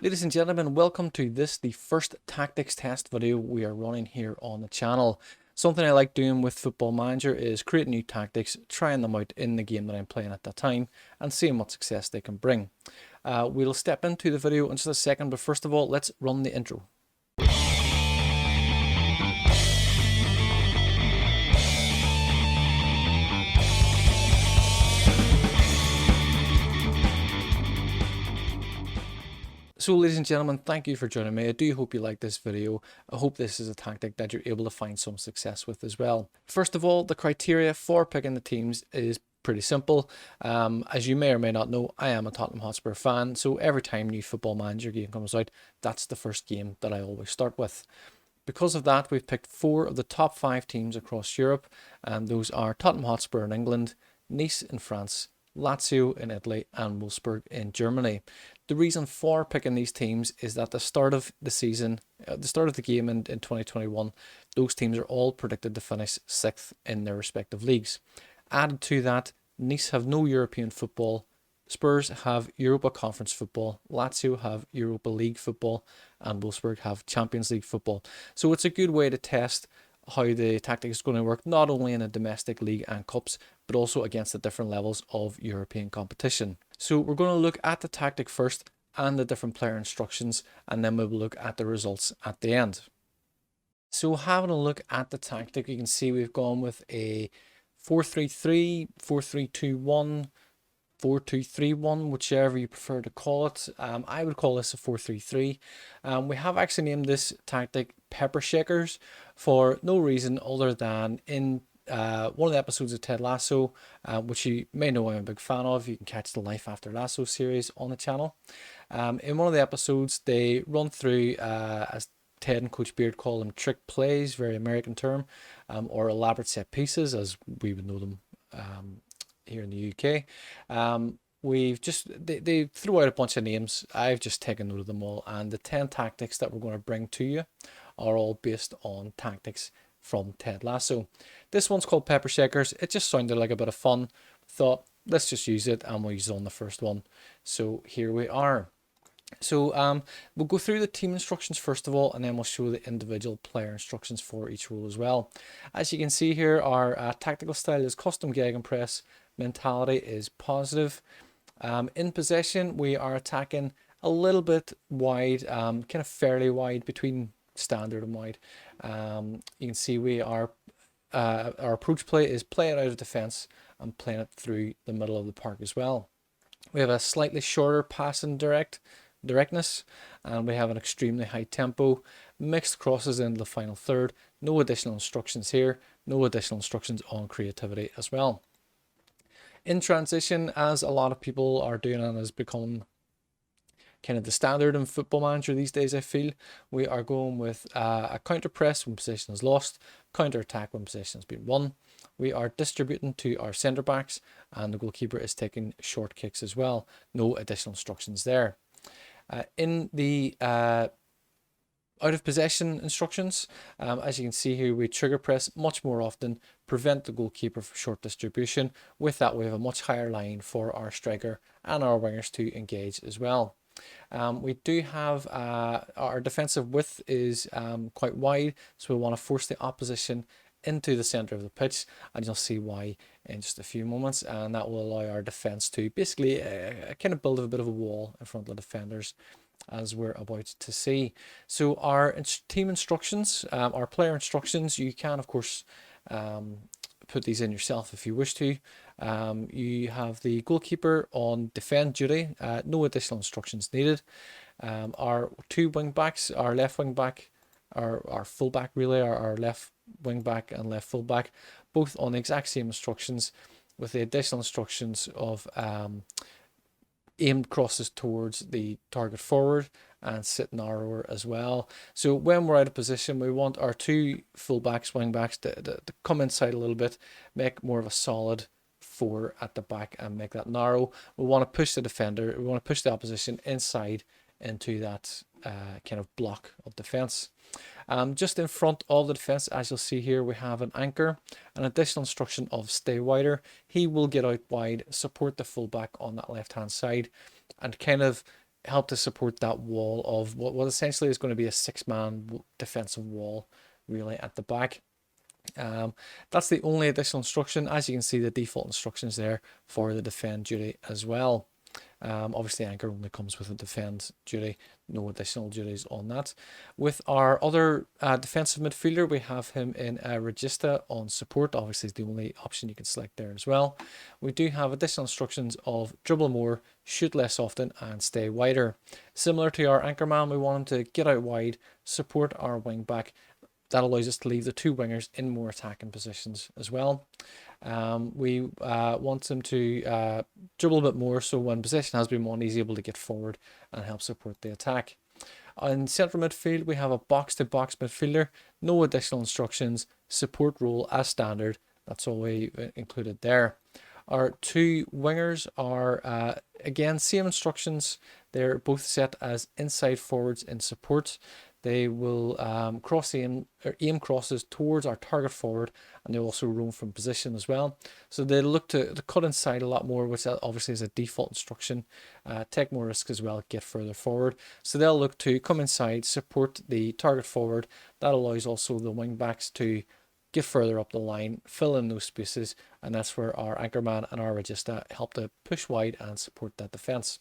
Ladies and gentlemen, welcome to the first tactics test video we are running here on the channel. Something I like doing with Football Manager is creating new tactics, trying them out in the game that I'm playing at that time, and seeing what success they can bring. We'll step into the video in just a second, but first of all, let's run the intro. So ladies and gentlemen, thank you for joining me. I do hope you like this video. I hope this is a tactic that you're able to find some success with as well. First of all, the criteria for picking the teams is pretty simple. As you may or may not know, I am a Tottenham Hotspur fan, so every time new Football Manager game comes out, that's the first game that I always start with. Because of that, we've picked 4 of the top 5 teams across Europe, and those are Tottenham Hotspur in England, Nice in France, Lazio in Italy, and Wolfsburg in Germany. The reason for picking these teams is that the start of the season, the start of the game in 2021, those teams are all predicted to finish 6th in their respective leagues. Added to that, Nice have no European football, Spurs have Europa Conference football, Lazio have Europa League football, and Wolfsburg have Champions League football. So it's a good way to test how the tactic is going to work, not only in a domestic league and cups, but also against the different levels of European competition. So we're going to look at the tactic first and the different player instructions, and then we'll look at the results at the end. So having a look at the tactic, you can see we've gone with a 4-3-3, 4-3-2-1, 4-2-3-1, whichever you prefer to call it. I would call this a 4-3-3. We have actually named this tactic Pepper Shakers for no reason other than in one of the episodes of Ted Lasso, which you may know I'm a big fan of. You can catch the Life After Lasso series on the channel. In one of the episodes, they run through, as Ted and Coach Beard call them, trick plays, very American term, or elaborate set pieces, as we would know them here in the UK. They threw out a bunch of names. I've just taken note of them all, and the 10 tactics that we're going to bring to you are all based on tactics from Ted Lasso. This one's called Pepper Shakers. It just sounded like a bit of fun. Thought, let's just use it, and we'll use it on the first one. So here we are. So we'll go through the team instructions first of all, and then we'll show the individual player instructions for each role as well. As you can see here, our tactical style is custom gegenpress. Mentality is positive. In possession, we are attacking a little bit wide, kind of fairly wide between standard and wide. You can see we are our approach play is play it out of defense and playing it through the middle of the park as well. We have a slightly shorter passing directness, and we have an extremely high tempo, mixed crosses into the final third. No additional instructions here, no additional instructions on creativity as well. In transition, as a lot of people are doing and has become kind of the standard in Football Manager these days, I feel, we are going with a counter press when possession is lost, counter attack when possession has been won. We are distributing to our centre backs, and the goalkeeper is taking short kicks as well. No additional instructions there. In the out of possession instructions, as you can see here, we trigger press much more often, prevent the goalkeeper from short distribution. With that, we have a much higher line for our striker and our wingers to engage as well. We do have our defensive width is quite wide, so we want to force the opposition into the center of the pitch, and you'll see why in just a few moments, and that will allow our defense to basically kind of build a bit of a wall in front of the defenders, as we're about to see. So our team instructions, our player instructions, you can of course put these in yourself if you wish to. You have the goalkeeper on defend duty, no additional instructions needed. Our 2 wing backs, our left wing back, our full back really, our left wing back and left full back, both on the exact same instructions, with the additional instructions of aimed crosses towards the target forward and sit narrower as well. So when we're out of position, we want our 2 full backs, wing backs to come inside a little bit, make more of a solid 4 at the back and make that narrow. We want to push the defender, we want to push the opposition inside into that kind of block of defense. Just in front of the defense, as you'll see here, we have an anchor, an additional instruction of stay wider. He will get out wide, support the fullback on that left hand side, and kind of help to support that wall of what essentially is going to be a 6-man defensive wall, really, at the back. That's the only additional instruction. As you can see, the default instructions there for the defend duty as well. Obviously, anchor only comes with a defend duty, no additional duties on that. With our other defensive midfielder, we have him in Regista on support. Obviously, it's the only option you can select there as well. We do have additional instructions of dribble more, shoot less often, and stay wider. Similar to our anchor man, we want him to get out wide, support our wing back. That allows us to leave the two wingers in more attacking positions as well. We want him to dribble a bit more, so when possession has been won, he's able to get forward and help support the attack. In central midfield, we have a box-to-box midfielder, no additional instructions, support role as standard. That's all we included there. Our two wingers are, again, same instructions. They're both set as inside forwards in support. They will aim crosses towards our target forward, and they also roam from position as well. So they look to cut inside a lot more, which obviously is a default instruction. Take more risks as well, get further forward. So they'll look to come inside, support the target forward. That allows also the wing backs to get further up the line, fill in those spaces, and that's where our anchorman and our regista help to push wide and support that defence.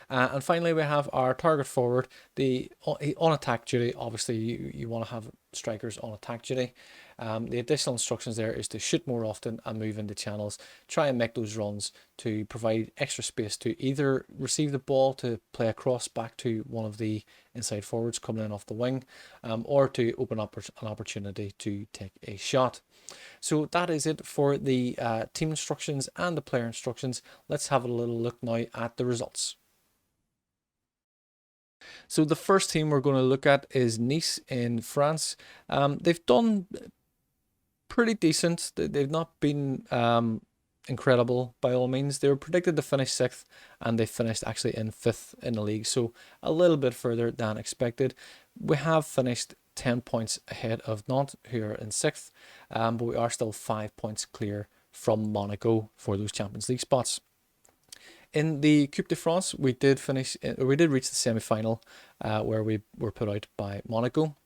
And finally, we have our target forward, the on attack duty. Obviously, you want to have strikers on attack duty. The additional instructions there is to shoot more often and move into channels. Try and make those runs to provide extra space to either receive the ball to play across back to one of the inside forwards coming in off the wing, or to open up an opportunity to take a shot. So that is it for the team instructions and the player instructions. Let's have a little look now at the results. So the first team we're going to look at is Nice in France. They've done pretty decent. They've not been incredible by all means. They were predicted to finish 6th, and they finished actually in 5th in the league, so a little bit further than expected. We have finished 10 points ahead of Nantes, who are in 6th, but we are still 5 points clear from Monaco for those Champions League spots. In the Coupe de France, we did reach the semi-final, where we were put out by Monaco.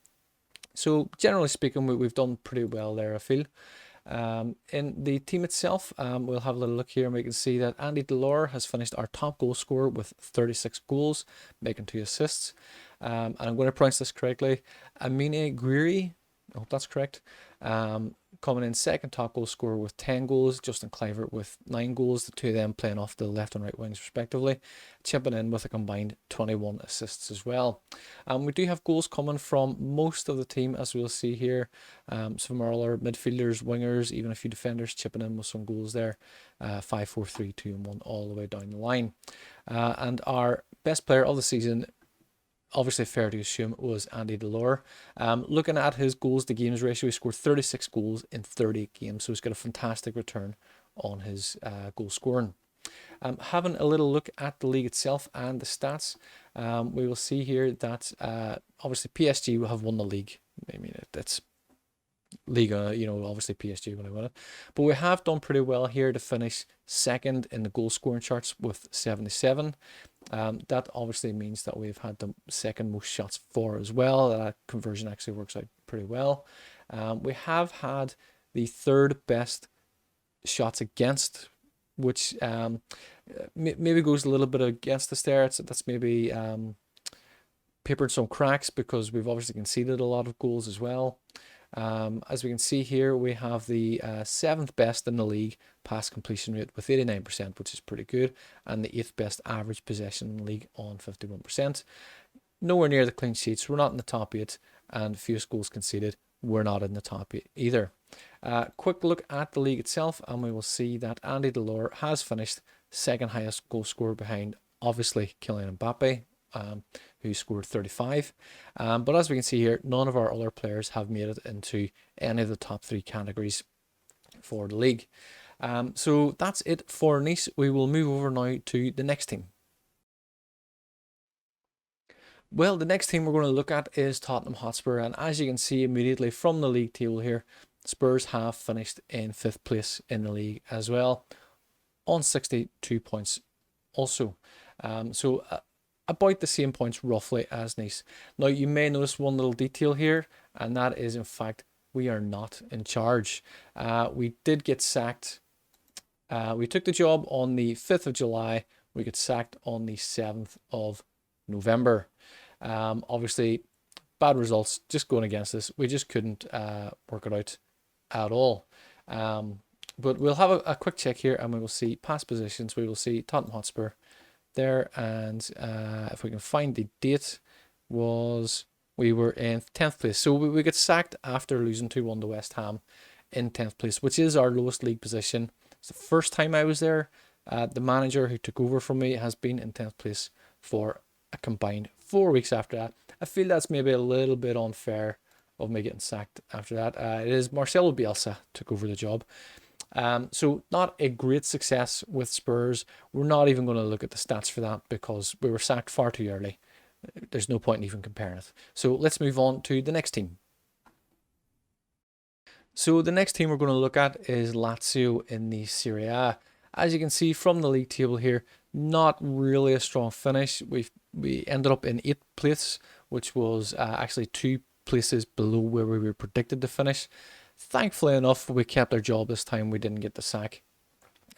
So generally speaking, we've done pretty well there, I feel. In the team itself, we'll have a little look here, and we can see that Andy Delors has finished our top goal scorer with 36 goals, making 2 assists. And I'm going to pronounce this correctly, Amine Gouiri, I hope that's correct. Coming in second top goal scorer with 10 goals, Justin Kluivert with 9 goals, the two of them playing off the left and right wings respectively, chipping in with a combined 21 assists as well. We do have goals coming from most of the team, as we'll see here. Some of our other midfielders, wingers, even a few defenders chipping in with some goals there. 5, 4, 3, 2 and 1 all the way down the line. And our best player of the season, obviously fair to assume, was Andy Delors. Looking at his goals to games ratio, he scored 36 goals in 30 games, so he's got a fantastic return on his goal scoring. Having a little look at the league itself and the stats, we will see here that obviously PSG will have won the league. I mean, it's Liga, obviously PSG when I won it, but we have done pretty well here to finish 2nd in the goal scoring charts with 77. That obviously means that we've had the 2nd most shots for as well. That conversion actually works out pretty well. We have had the 3rd best shots against, which maybe goes a little bit against us there. That's maybe papered some cracks because we've obviously conceded a lot of goals as well. As we can see here, we have the 7th best in the league pass completion rate with 89%, which is pretty good, and the 8th best average possession in the league on 51%. Nowhere near the clean sheets. We're not in the top 8, and fewest goals conceded. We're not in the top 8 either. Quick look at the league itself, and we will see that Andy Delors has finished 2nd highest goal scorer behind, obviously, Kylian Mbappe, who scored 35. But as we can see here, none of our other players have made it into any of the top 3 categories for the league. So that's it for Nice. We will move over now to the next team. Well, the next team we're going to look at is Tottenham Hotspur, and as you can see immediately from the league table here, Spurs have finished in 5th place in the league as well, on 62 points also. So about the same points roughly as Nice. Now you may notice one little detail here, and that is in fact we are not in charge. We did get sacked. We took the job on the 5th of July. We get sacked on the 7th of November. Obviously, bad results just going against us. We just couldn't work it out at all. But we'll have a quick check here, and we will see past positions. We will see Tottenham Hotspur there, and if we can find the date, we were in 10th place. So we get sacked after losing 2-1 to West Ham in 10th place, which is our lowest league position. It's the first time I was there. The manager who took over from me has been in 10th place for a combined 4 weeks after that. I feel that's maybe a little bit unfair of me getting sacked after that. It is Marcelo Bielsa took over the job. So not a great success with Spurs. We're not even going to look at the stats for that because we were sacked far too early. There's no point in even comparing it. So let's move on to the next team. So the next team we're going to look at is Lazio in the Serie A. As you can see from the league table here, not really a strong finish. We ended up in 8th place, which was actually 2 places below where we were predicted to finish. Thankfully enough, we kept our job this time. We didn't get the sack.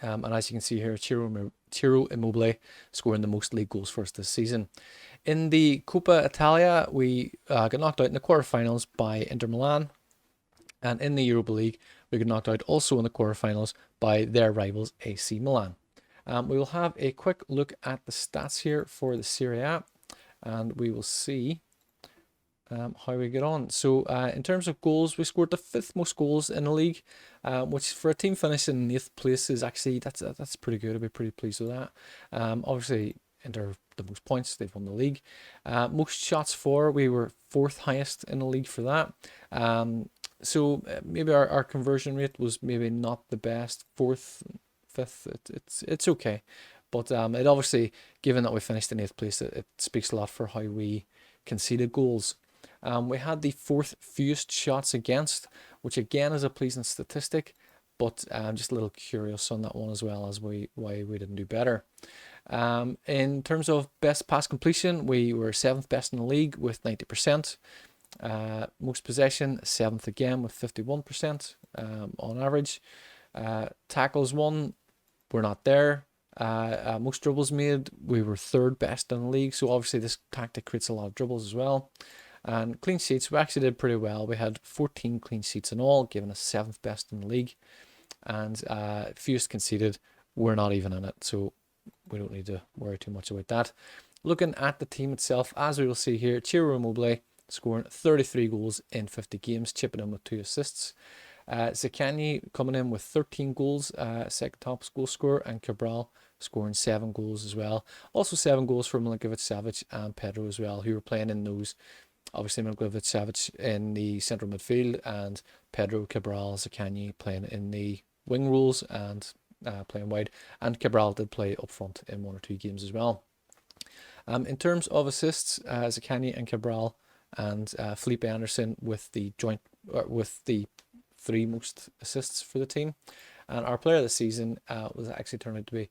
And as you can see here, Ciro Immobile scoring the most league goals for us this season. In the Coppa Italia, we got knocked out in the quarterfinals by Inter Milan. And in the Europa League, we got knocked out also in the quarterfinals by their rivals AC Milan. We will have a quick look at the stats here for the Serie A, and we will see how we get on. So in terms of goals, we scored the 5th most goals in the league, which for a team finishing in 8th place is actually, that's pretty good. I'd be pretty pleased with that. Obviously, Inter the most points, they've won the league. Most shots for, we were 4th highest in the league for that. So maybe our conversion rate was maybe not the best, 4th, 5th, it's okay. But it obviously, given that we finished in 8th place, it speaks a lot for how we conceded goals. We had the 4th fewest shots against, which again is a pleasing statistic, but I'm just a little curious on that one as well as why we didn't do better. In terms of best pass completion, we were 7th best in the league with 90%. Most possession, 7th again with 51% on average. Tackles won, we're not there. Most dribbles made, we were 3rd best in the league, so obviously this tactic creates a lot of dribbles as well. And clean sheets, we actually did pretty well. We had 14 clean sheets in all, giving us 7th best in the league. And fewest conceded, we're not even in it, so we don't need to worry too much about that. Looking at the team itself, as we will see here, Ciro Immobile scoring 33 goals in 50 games, chipping in with 2 assists. Zaccagni coming in with 13 goals, second top goal scorer, and Cabral scoring 7 goals as well. Also 7 goals for Milinkovic-Savic and Pedro as well, who were playing in those. Obviously Milinkovic-Savic in the central midfield, and Pedro, Cabral, Zaccagni playing in the wing roles and playing wide. And Cabral did play up front in 1 or 2 games as well. In terms of assists, Zaccagni and Cabral and Felipe Anderson with the 3 most assists for the team. And our player of the season was actually turned out to be,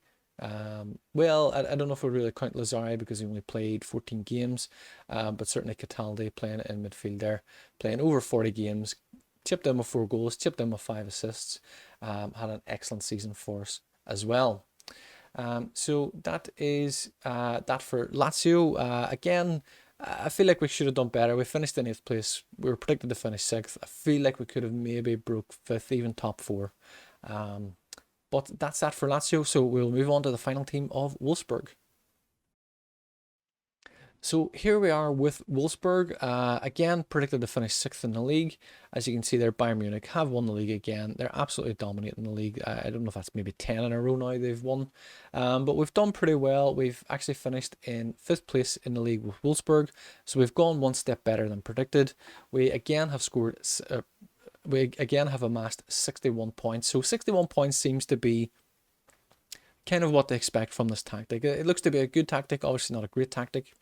well, I don't know if we really count Lazari because he only played 14 games, but certainly Cataldi playing in midfield there, playing over 40 games, chipped in with 4 goals, chipped in with 5 assists, had an excellent season for us as well. So that is that for Lazio. Again, I feel like we should have done better. We finished in 8th place. We were predicted to finish 6th. I feel like we could have maybe broke 5th, even top 4. But that's that for Lazio. So we'll move on to the final team of Wolfsburg. So here we are with Wolfsburg. Again, predicted to finish 6th in the league. As you can see there, Bayern Munich have won the league again. They're absolutely dominating the league. I don't know if that's maybe 10 in a row now they've won. But we've done pretty well. We've actually finished in 5th place in the league with Wolfsburg. So we've gone 1 step better than predicted. We again have scored... we again have amassed 61 points. So 61 points seems to be kind of what they expect from this tactic. It looks to be a good tactic. Obviously not a great tactic,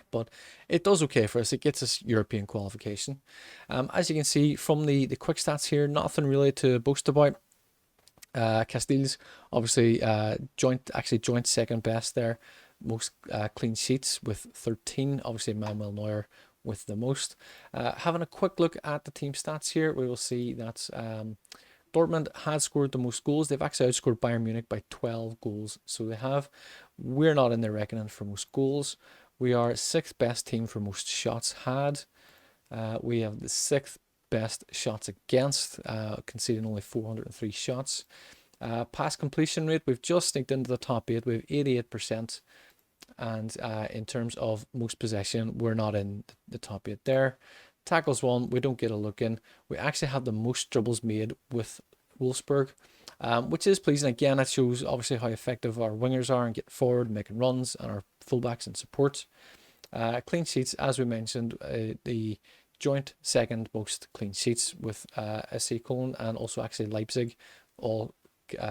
but it does okay for us. It gets us European qualification. As you can see from the quick stats here, nothing really to boast about. Castells obviously joint second best there. most clean sheets with 13. Obviously, Manuel Neuer with the most. Having a quick look at the team stats here, we will see that Dortmund had scored the most goals. They've actually outscored Bayern Munich by 12 goals. So they have. We're not in their reckoning for most goals. We are 6th best team for most shots had. We have the 6th best shots against, conceding only 403 shots. Pass completion rate, we've just sneaked into the top 8. We have 88%. And in terms of most possession, we're not in the top 8 there. Tackles won, we don't get a look in. We actually have the most dribbles made with Wolfsburg, which is pleasing. Again, it shows obviously how effective our wingers are in getting forward, making runs, and our fullbacks in support. Clean sheets, as we mentioned, the joint 2nd most clean sheets with SC Cologne and also actually Leipzig, all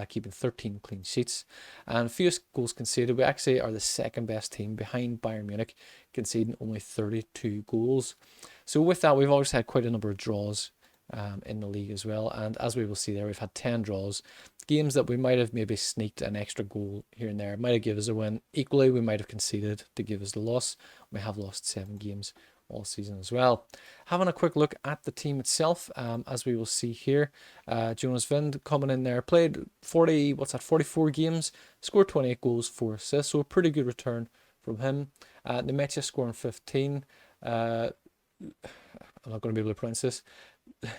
keeping 13 clean sheets. And fewest goals conceded, we actually are the 2nd best team behind Bayern Munich, conceding only 32 goals. So with that, we've always had quite a number of draws in the league as well. And as we will see there, we've had 10 draws. Games that we might have maybe sneaked an extra goal here and there might have given us a win. Equally, we might have conceded to give us the loss. We have lost 7 games all season as well. Having a quick look at the team itself, as we will see here, Jonas Vind coming in there, played 44 games, scored 28 goals, 4 assists, so a pretty good return from him. Nemecha scoring 15. I'm not going to be able to pronounce this.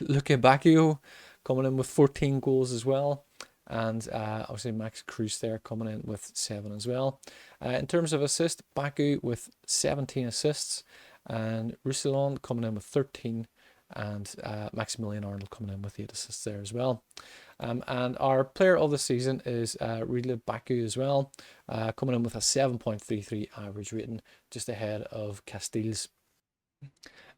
Luke Bakio coming in with 14 goals as well. And obviously Max Cruz there coming in with 7 as well. In terms of assists, Baku with 17 assists. And Roussillon coming in with 13. And Maximilian Arnold coming in with 8 assists there as well. And our player of the season is Ridley Baku as well. Coming in with a 7.33 average rating, just ahead of Castile's.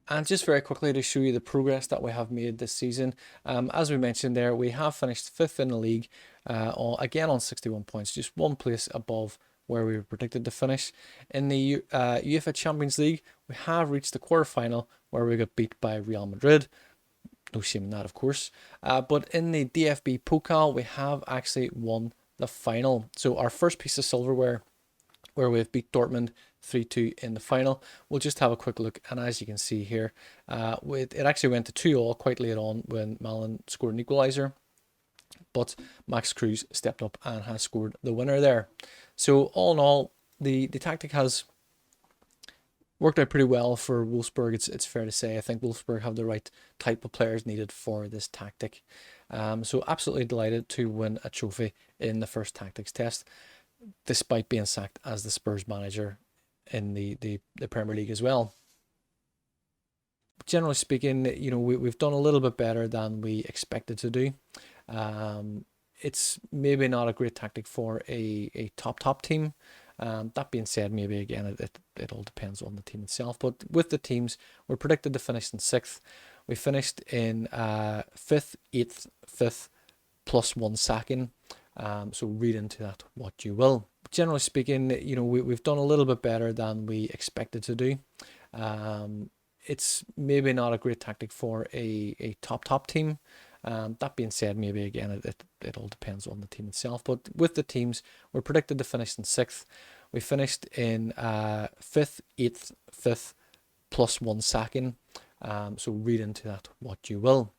And just very quickly to show you the progress that we have made this season. As we mentioned there, we have finished 5th in the league, again on 61 points, just 1 place above where we were predicted to finish. In the UEFA Champions League, we have reached the quarterfinal where we got beat by Real Madrid. No shame in that, of course. But in the DFB Pokal, we have actually won the final. So our first piece of silverware, where we've beat Dortmund 3-2 in the final. We'll just have a quick look, and as you can see here, it actually went to 2-2 quite late on when Malin scored an equaliser, but Max Cruz stepped up and has scored the winner there. So all in all, the tactic has worked out pretty well for Wolfsburg. It's fair to say. I think Wolfsburg have the right type of players needed for this tactic. So absolutely delighted to win a trophy in the first tactics test, despite being sacked as the Spurs manager in the Premier League as well. Generally speaking, you know, we've done a little bit better than we expected to do. It's maybe not a great tactic for a top team. That being said, maybe again it all depends on the team itself. But with the teams, we're predicted to finish in 6th. We finished in 5th, 8th, 5th, plus 1 sacking. So read into that what you will. Generally speaking, you know, we've done a little bit better than we expected to do. It's maybe not a great tactic for a top team. That being said, maybe again it all depends on the team itself. But with the teams, we're predicted to finish in 6th. We finished in 5th, 8th, 5th, plus 1 sacking. So read into that what you will.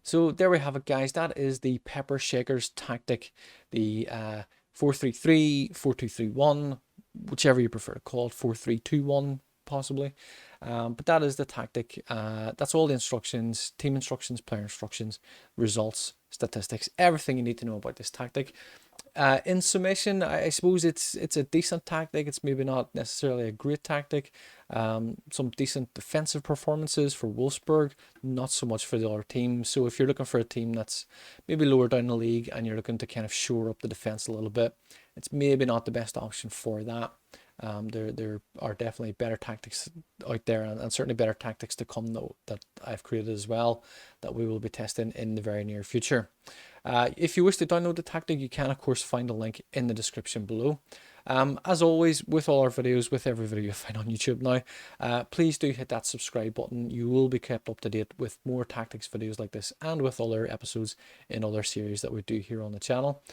So there we have it, guys. That is the Pepper Shakers tactic, the 4-3-3, 4-2-3-1, whichever you prefer to call it, 4-3-2-1 possibly. But that is the tactic. That's all the instructions, team instructions, player instructions, results, statistics, everything you need to know about this tactic. In summation, I suppose it's a decent tactic. It's maybe not necessarily a great tactic. Some decent defensive performances for Wolfsburg, not so much for the other teams. So if you're looking for a team that's maybe lower down the league and you're looking to kind of shore up the defense a little bit, it's maybe not the best option for that. There are definitely better tactics out there, and certainly better tactics to come though that I've created as well, that we will be testing in the very near future. If you wish to download the tactic, you can of course find a link in the description below. As always, with all our videos, with every video you find on YouTube now, please do hit that subscribe button. You will be kept up to date with more tactics videos like this and with other episodes in other series that we do here on the channel.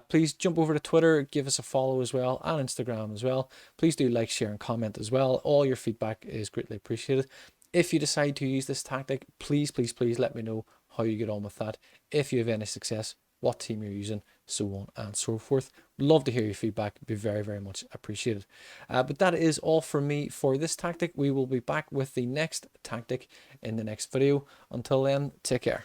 Please jump over to Twitter, give us a follow as well, and Instagram as well. Please do like, share, and comment as well. All your feedback is greatly appreciated. If you decide to use this tactic, please let me know how you get on with that. If you have any success, what team you're using, so on and so forth. Love to hear your feedback. It'd be very much appreciated. But that is all from me for this tactic. We will be back with the next tactic in the next video. Until then, take care.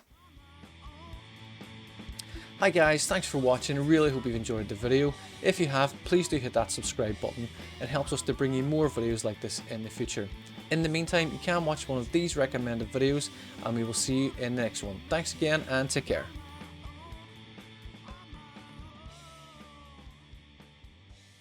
Hi guys, thanks for watching. I really hope you've enjoyed the video. If you have, please do hit that subscribe button. It helps us to bring you more videos like this in the future. In the meantime, you can watch one of these recommended videos, and we will see you in the next one. Thanks again, and take care.